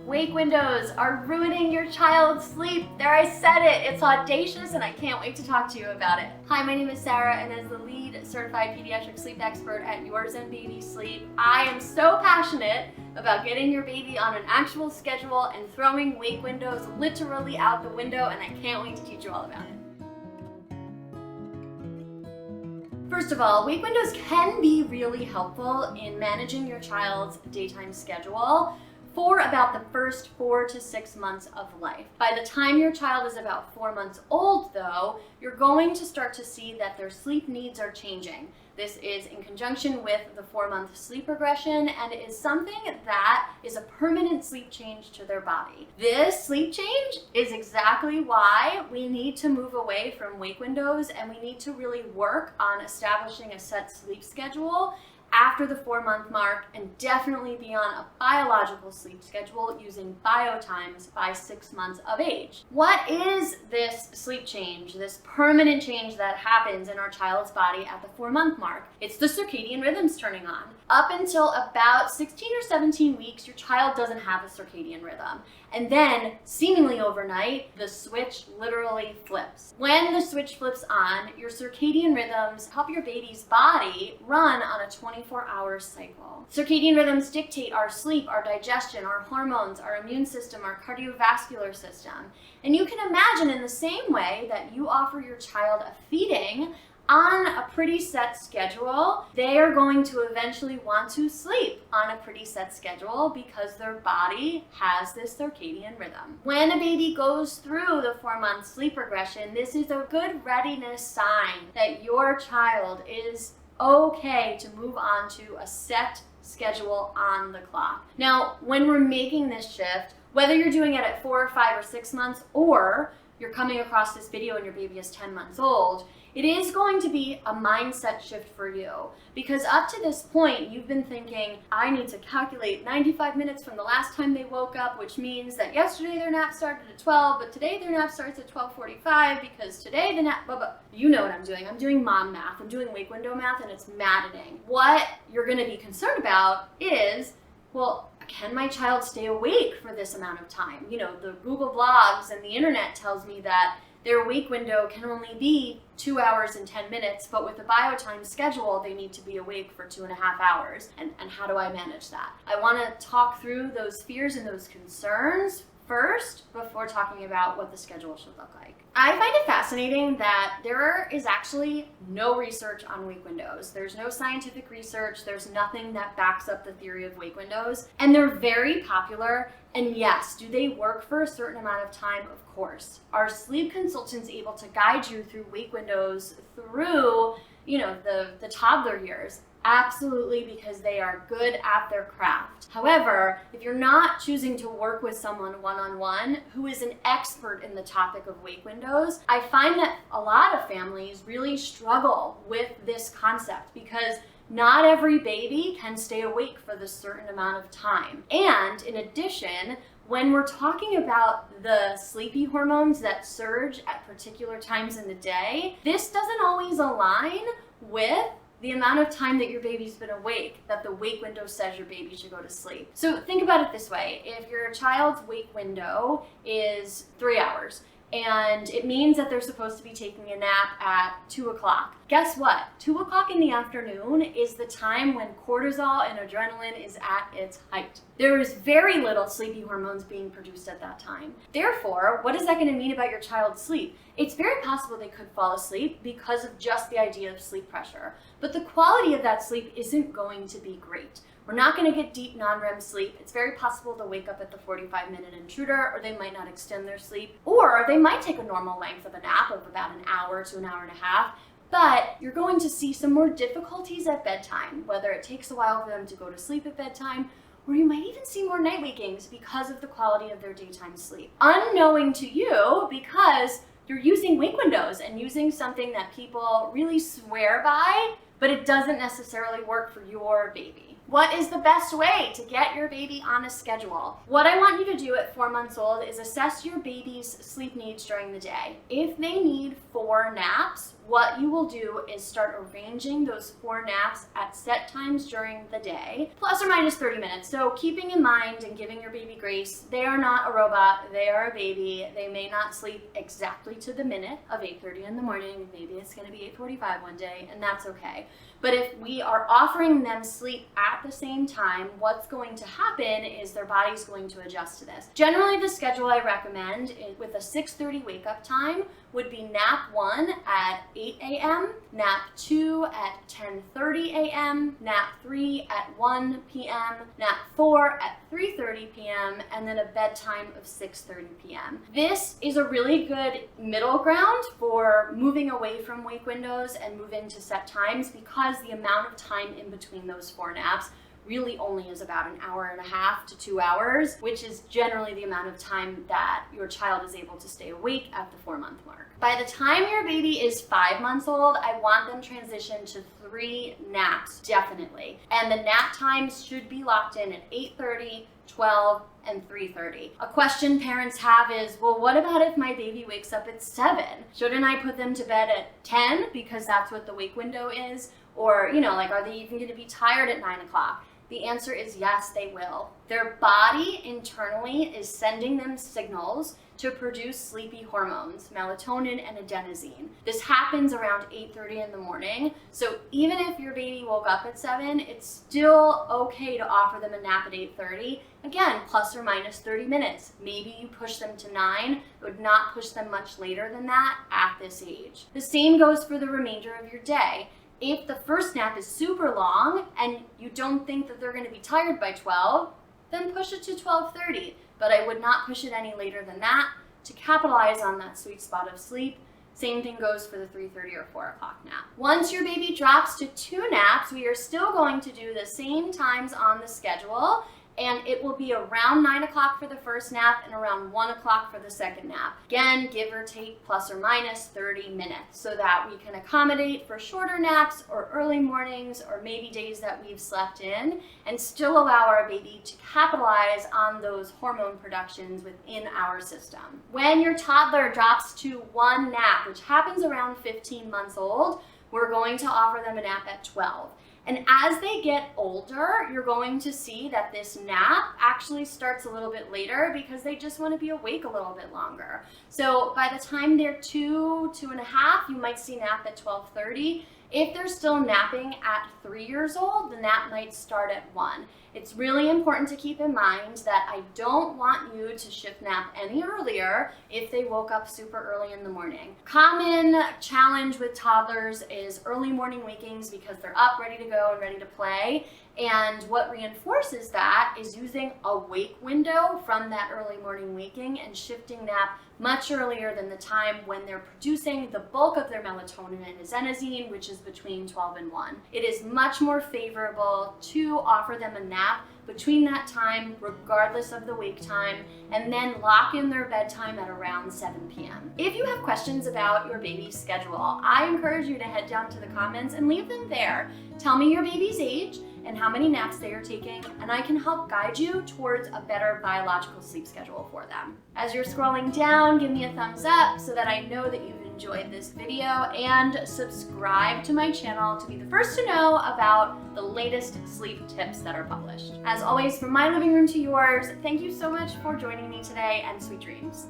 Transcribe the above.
Wake windows are ruining your child's sleep. There, I said it. It's audacious and I can't wait to talk to you about it. Hi, my name is Sarah, and as the lead certified pediatric sleep expert at Yours and Baby Sleep, I am so passionate about getting your baby on an actual schedule and throwing wake windows literally out the window, and I can't wait to teach you all about it. First of all, wake windows can be really helpful in managing your child's daytime schedule for about the first 4 to 6 months of life. By the time your child is about 4 months old, though, you're going to start to see that their sleep needs are changing. This is in conjunction with the 4-month sleep regression and is something that is a permanent sleep change to their body. This sleep change is exactly why we need to move away from wake windows, and we need to really work on establishing a set sleep schedule after the 4-month mark, and definitely be on a biological sleep schedule using biotimes by 6 months of age. What is this sleep change, this permanent change that happens in our child's body at the 4-month mark? It's the circadian rhythms turning on. Up until about 16 or 17 weeks, your child doesn't have a circadian rhythm. And then, seemingly overnight, the switch literally flips. When the switch flips on, your circadian rhythms help your baby's body run on a 24-hour cycle. Circadian rhythms dictate our sleep, our digestion, our hormones, our immune system, our cardiovascular system. And you can imagine, in the same way that you offer your child a feeding on a pretty set schedule, they are going to eventually want to sleep on a pretty set schedule because their body has this circadian rhythm. When a baby goes through the 4-month sleep regression, this is a good readiness sign that your child is okay to move on to a set schedule on the clock. Now, when we're making this shift, whether you're doing it at 4 or 5 or 6 months, or you're coming across this video and your baby is 10 months old, it is going to be a mindset shift for you, because up to this point, you've been thinking, I need to calculate 95 minutes from the last time they woke up, which means that yesterday their nap started at 12, but today their nap starts at 12:45 because today the nap, blah, blah. You know what I'm doing. I'm doing mom math. I'm doing wake window math, and it's maddening. What you're going to be concerned about is, well, can my child stay awake for this amount of time? You know, the Google blogs and the internet tells me that their wake window can only be 2 hours and 10 minutes, but with a biotime schedule, they need to be awake for 2.5 hours. And how do I manage that? I want to talk through those fears and those concerns first before talking about what the schedule should look like. I find it fascinating that there is actually no research on wake windows. There's no scientific research. There's nothing that backs up the theory of wake windows. And they're very popular. And yes, do they work for a certain amount of time? Of course. Are sleep consultants able to guide you through wake windows through, the toddler years? Absolutely, because they are good at their craft. However, if you're not choosing to work with someone one-on-one who is an expert in the topic of wake windows, I find that a lot of families really struggle with this concept, because not every baby can stay awake for this certain amount of time. And in addition, when we're talking about the sleepy hormones that surge at particular times in the day, this doesn't always align with the amount of time that your baby's been awake, that the wake window says your baby should go to sleep. So think about it this way. If your child's wake window is 3 hours, and it means that they're supposed to be taking a nap at 2 o'clock. Guess what? 2 o'clock in the afternoon is the time when cortisol and adrenaline is at its height. There is very little sleepy hormones being produced at that time. Therefore, what is that going to mean about your child's sleep? It's very possible they could fall asleep because of just the idea of sleep pressure, but the quality of that sleep isn't going to be great. We're not going to get deep non-REM sleep. It's very possible they'll wake up at the 45-minute intruder, or they might not extend their sleep, or they might take a normal length of a nap of about an hour to an hour and a half, but you're going to see some more difficulties at bedtime, whether it takes a while for them to go to sleep at bedtime, or you might even see more night wakings because of the quality of their daytime sleep. Unknowing to you, because you're using wake windows and using something that people really swear by, but it doesn't necessarily work for your baby. What is the best way to get your baby on a schedule? What I want you to do at 4 months old is assess your baby's sleep needs during the day. If they need 4 naps, what you will do is start arranging those 4 naps at set times during the day, plus or minus 30 minutes. So keeping in mind and giving your baby grace, they are not a robot, they are a baby. They may not sleep exactly to the minute of 8:30 in the morning. Maybe it's gonna be 8:45 one day, and that's okay. But if we are offering them sleep at the same time, what's going to happen is their body's going to adjust to this. Generally, the schedule I recommend with a 6:30 wake up time would be nap 1 at 8 a.m., nap 2 at 10:30 a.m., nap 3 at 1 p.m., nap 4 at 3:30 p.m., and then a bedtime of 6:30 p.m. This is a really good middle ground for moving away from wake windows and moving to set times, because the amount of time in between those 4 naps really only is about an hour and a half to 2 hours, which is generally the amount of time that your child is able to stay awake at the 4-month mark. By the time your baby is 5 months old, I want them transitioned to 3 naps, definitely. And the nap times should be locked in at 8:30, 12, and 3:30. A question parents have is, well, what about if my baby wakes up at 7? Shouldn't I put them to bed at 10 because that's what the wake window is? Or, like, are they even going to be tired at 9 o'clock? The answer is yes, they will. Their body internally is sending them signals to produce sleepy hormones, melatonin and adenosine. This happens around 8:30 in the morning. So even if your baby woke up at 7, it's still okay to offer them a nap at 8:30. Again, plus or minus 30 minutes. Maybe you push them to 9, but not push them much later than that at this age. The same goes for the remainder of your day. If the first nap is super long and you don't think that they're going to be tired by 12, then push it to 12:30. But I would not push it any later than that to capitalize on that sweet spot of sleep. Same thing goes for the 3:30 or 4 o'clock nap. Once your baby drops to 2 naps, we are still going to do the same times on the schedule, and it will be around 9 o'clock for the first nap and around 1 o'clock for the second nap. Again, give or take plus or minus 30 minutes so that we can accommodate for shorter naps or early mornings or maybe days that we've slept in and still allow our baby to capitalize on those hormone productions within our system. When your toddler drops to 1 nap, which happens around 15 months old, we're going to offer them a nap at 12. And as they get older, you're going to see that this nap actually starts a little bit later because they just want to be awake a little bit longer. So by the time they're 2, 2.5, you might see nap at 12:30. If they're still napping at 3 years old, the nap might start at 1. It's really important to keep in mind that I don't want you to shift nap any earlier if they woke up super early in the morning. Common challenge with toddlers is early morning wakings because they're up, ready to go and ready to play. And what reinforces that is using a wake window from that early morning waking and shifting nap much earlier than the time when they're producing the bulk of their melatonin and adenosine, which is between 12 and 1. It is much more favorable to offer them a nap between that time, regardless of the wake time, and then lock in their bedtime at around 7 p.m. If you have questions about your baby's schedule, I encourage you to head down to the comments and leave them there. Tell me your baby's age and how many naps they are taking, and I can help guide you towards a better biological sleep schedule for them. As you're scrolling down, give me a thumbs up so that I know that you've enjoyed this video, and subscribe to my channel to be the first to know about the latest sleep tips that are published. As always, from my living room to yours, thank you so much for joining me today, and sweet dreams.